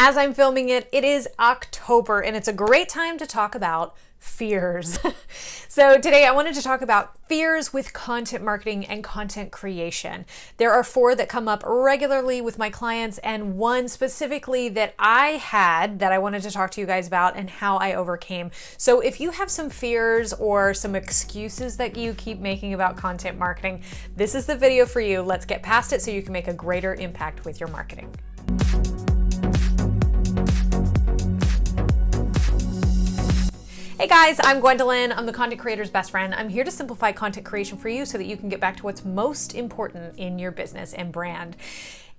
as I'm filming it, it is October, and it's a great time to talk about fears. So today I wanted to talk about fears with content marketing and content creation. There are 4 that come up regularly with my clients, and one specifically that I had that I wanted to talk to you guys about and how I overcame. So if you have some fears or some excuses that you keep making about content marketing, this is the video for you. Let's get past it so you can make a greater impact with your marketing. Hey guys, I'm Gwendolyn. I'm the content creator's best friend. I'm here to simplify content creation for you so that you can get back to what's most important in your business and brand.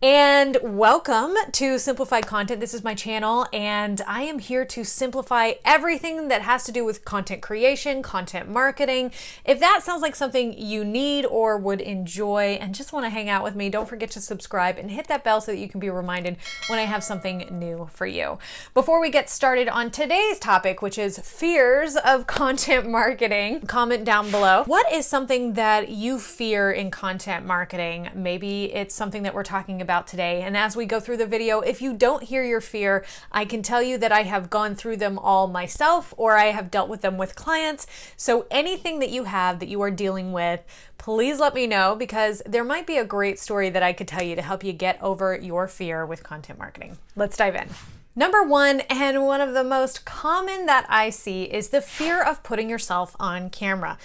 And welcome to Simplified Content. This is my channel, and I am here to simplify everything that has to do with content creation, content marketing. If that sounds like something you need or would enjoy and just want to hang out with me, don't forget to subscribe and hit that bell so that you can be reminded when I have something new for you. Before we get started on today's topic, which is fears of content marketing, comment down below. What is something that you fear in content marketing? Maybe it's something that we're talking about today. And as we go through the video, if you don't hear your fear, I can tell you that I have gone through them all myself, or I have dealt with them with clients. So anything that you have that you are dealing with, please let me know, because there might be a great story that I could tell you to help you get over your fear with content marketing. Let's dive in. Number 1, and one of the most common that I see, is the fear of putting yourself on camera.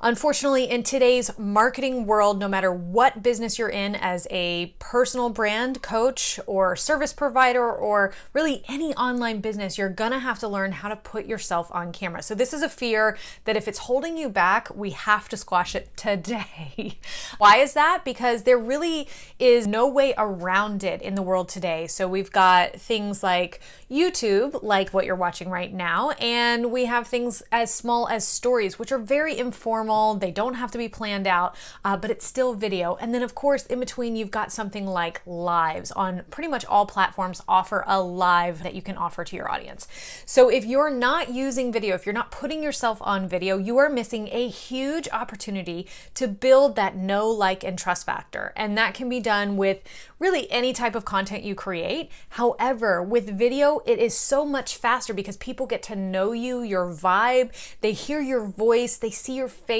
Unfortunately, in today's marketing world, no matter what business you're in as a personal brand coach or service provider, or really any online business, you're gonna have to learn how to put yourself on camera. So this is a fear that if it's holding you back, we have to squash it today. Why is that? Because there really is no way around it in the world today. So we've got things like YouTube, like what you're watching right now, and we have things as small as stories, which are very informal. They don't have to be planned out, but it's still video. And then of course, in between, you've got something like lives. On pretty much all platforms offer a live that you can offer to your audience. So if you're not using video, if you're not putting yourself on video, you are missing a huge opportunity to build that know, like, and trust factor. And that can be done with really any type of content you create. However, with video, it is so much faster because people get to know you, your vibe, they hear your voice, they see your face,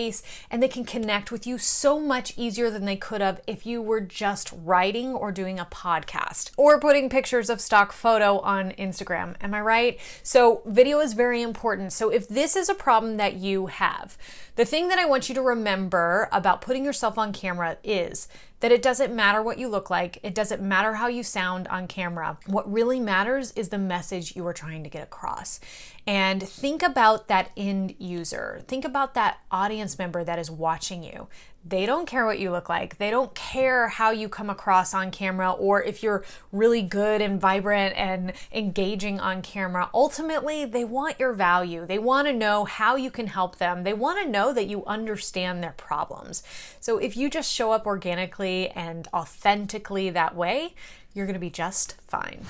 and they can connect with you so much easier than they could have if you were just writing or doing a podcast or putting pictures of stock photo on Instagram. Am I right? So video is very important. So if this is a problem that you have, the thing that I want you to remember about putting yourself on camera is that it doesn't matter what you look like. It doesn't matter how you sound on camera. What really matters is the message you are trying to get across. And think about that end user. Think about that audience member that is watching you. They don't care what you look like. They don't care how you come across on camera, or if you're really good and vibrant and engaging on camera. Ultimately, they want your value. They want to know how you can help them. They want to know that you understand their problems. So if you just show up organically and authentically that way, you're going to be just fine.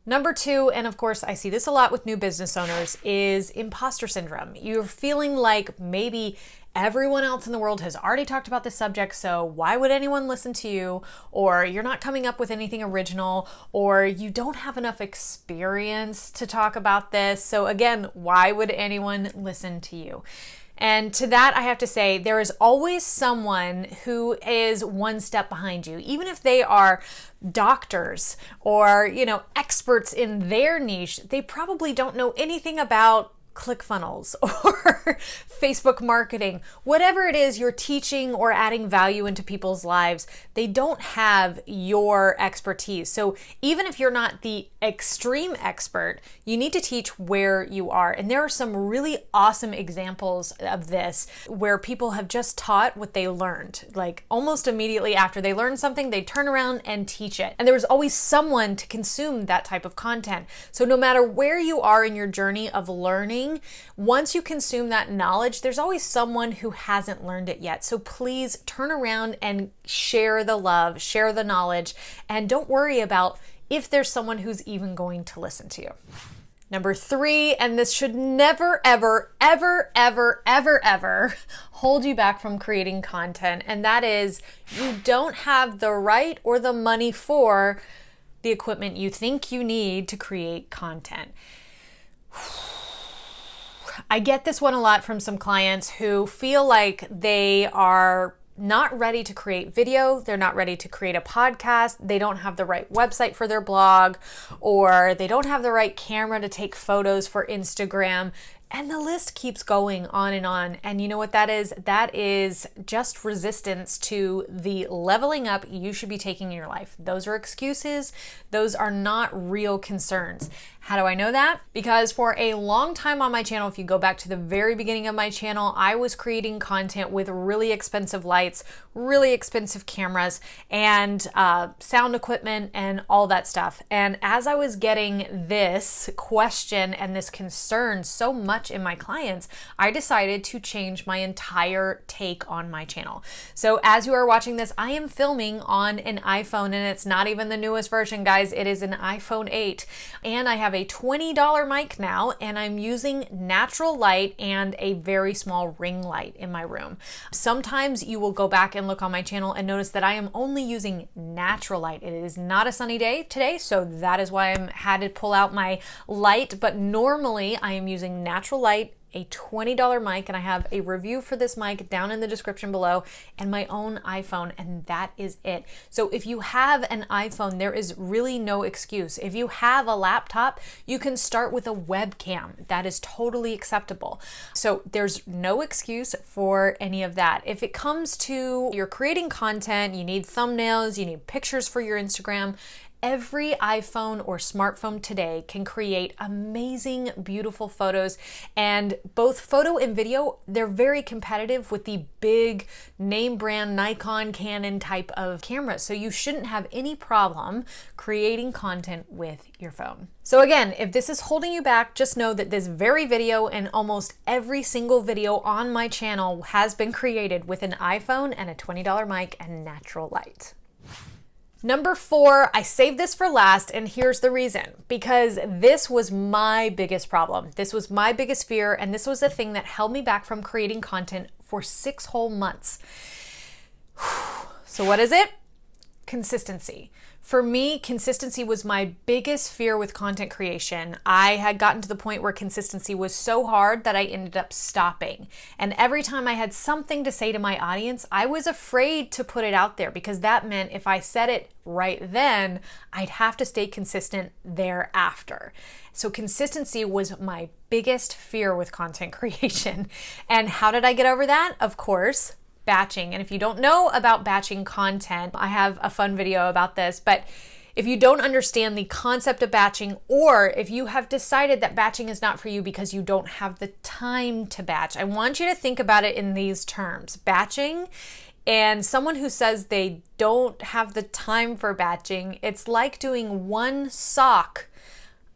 Number 2, and of course I see this a lot with new business owners, is imposter syndrome. You're feeling like maybe everyone else in the world has already talked about this subject, so why would anyone listen to you? Or you're not coming up with anything original, or you don't have enough experience to talk about this. So again, why would anyone listen to you? And to that, I have to say, there is always someone who is one step behind you, even if they are doctors or, experts in their niche. They probably don't know anything about ClickFunnels or Facebook marketing, whatever it is you're teaching or adding value into people's lives, they don't have your expertise. So even if you're not the extreme expert, you need to teach where you are. And there are some really awesome examples of this where people have just taught what they learned. Like almost immediately after they learn something, they turn around and teach it. And there was always someone to consume that type of content. So no matter where you are in your journey of learning, once you consume that knowledge, there's always someone who hasn't learned it yet. So please turn around and share the love, share the knowledge, and don't worry about if there's someone who's even going to listen to you. Number 3, and this should never, ever, ever, ever, ever, ever hold you back from creating content, and that is you don't have the right or the money for the equipment you think you need to create content. I get this one a lot from some clients who feel like they are not ready to create video, they're not ready to create a podcast, they don't have the right website for their blog, or they don't have the right camera to take photos for Instagram. And the list keeps going on and on. And you know what that is? That is just resistance to the leveling up you should be taking in your life. Those are excuses. Those are not real concerns. How do I know that? Because for a long time on my channel, if you go back to the very beginning of my channel, I was creating content with really expensive lights, really expensive cameras, and sound equipment and all that stuff. And as I was getting this question and this concern so much in my clients, I decided to change my entire take on my channel. So as you are watching this, I am filming on an iPhone, and it's not even the newest version, guys. It is an iPhone 8. And I have a $20 mic now, and I'm using natural light and a very small ring light in my room. Sometimes you will go back and look on my channel and notice that I am only using natural light. It is not a sunny day today, so that is why I had to pull out my light, but normally I am using natural light, a $20 mic, and I have a review for this mic down in the description below, and my own iPhone, and that is it. So if you have an iPhone, there is really no excuse. If you have a laptop, you can start with a webcam. That is totally acceptable. So there's no excuse for any of that. If it comes to you're creating content, you need thumbnails, you need pictures for your Instagram, every iPhone or smartphone today can create amazing, beautiful photos. And both photo and video, they're very competitive with the big name brand Nikon, Canon type of cameras. So you shouldn't have any problem creating content with your phone. So again, if this is holding you back, just know that this very video and almost every single video on my channel has been created with an iPhone and a $20 mic and natural light. Number 4, I saved this for last, and here's the reason. Because this was my biggest problem. This was my biggest fear, and this was the thing that held me back from creating content for 6 whole months. So what is it? Consistency. For me, consistency was my biggest fear with content creation. I had gotten to the point where consistency was so hard that I ended up stopping. And every time I had something to say to my audience, I was afraid to put it out there, because that meant if I said it right then, I'd have to stay consistent thereafter. So consistency was my biggest fear with content creation. And how did I get over that? Of course, batching. And if you don't know about batching content, I have a fun video about this, but if you don't understand the concept of batching, or if you have decided that batching is not for you because you don't have the time to batch, I want you to think about it in these terms. Batching and someone who says they don't have the time for batching, it's like doing one sock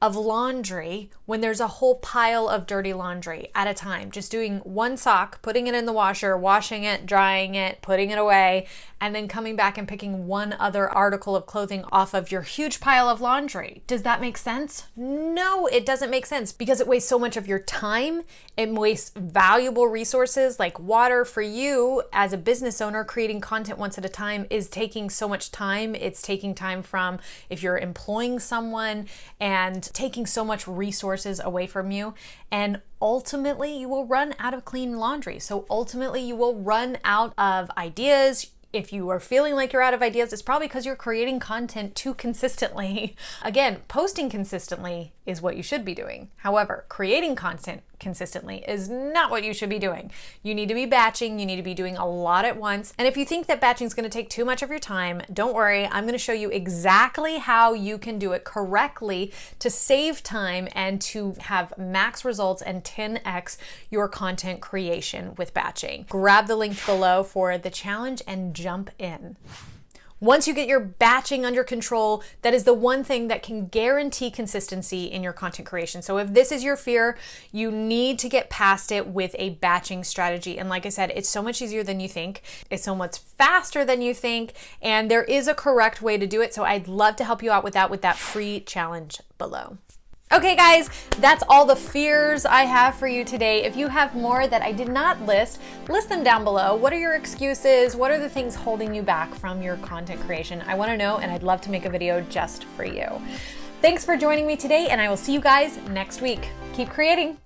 of laundry when there's a whole pile of dirty laundry at a time. Just doing one sock, putting it in the washer, washing it, drying it, putting it away, and then coming back and picking one other article of clothing off of your huge pile of laundry. Does that make sense? No, it doesn't make sense, because it wastes so much of your time. It wastes valuable resources like water. For you as a business owner, creating content once at a time is taking so much time. It's taking time from if you're employing someone and taking so much resources away from you. And ultimately, you will run out of clean laundry. So ultimately, you will run out of ideas. If you are feeling like you're out of ideas, it's probably because you're creating content too consistently. Again, posting consistently is what you should be doing. However, creating content consistently is not what you should be doing. You need to be batching. You need to be doing a lot at once. And if you think that batching is going to take too much of your time, don't worry. I'm going to show you exactly how you can do it correctly to save time and to have max results and 10x your content creation with batching. Grab the link below for the challenge and jump in. Once you get your batching under control, that is the one thing that can guarantee consistency in your content creation. So if this is your fear, you need to get past it with a batching strategy. And like I said, it's so much easier than you think. It's so much faster than you think. And there is a correct way to do it. So I'd love to help you out with that free challenge below. Okay guys, that's all the fears I have for you today. If you have more that I did not list them down below. What are your excuses? What are the things holding you back from your content creation? I wanna know, and I'd love to make a video just for you. Thanks for joining me today, and I will see you guys next week. Keep creating.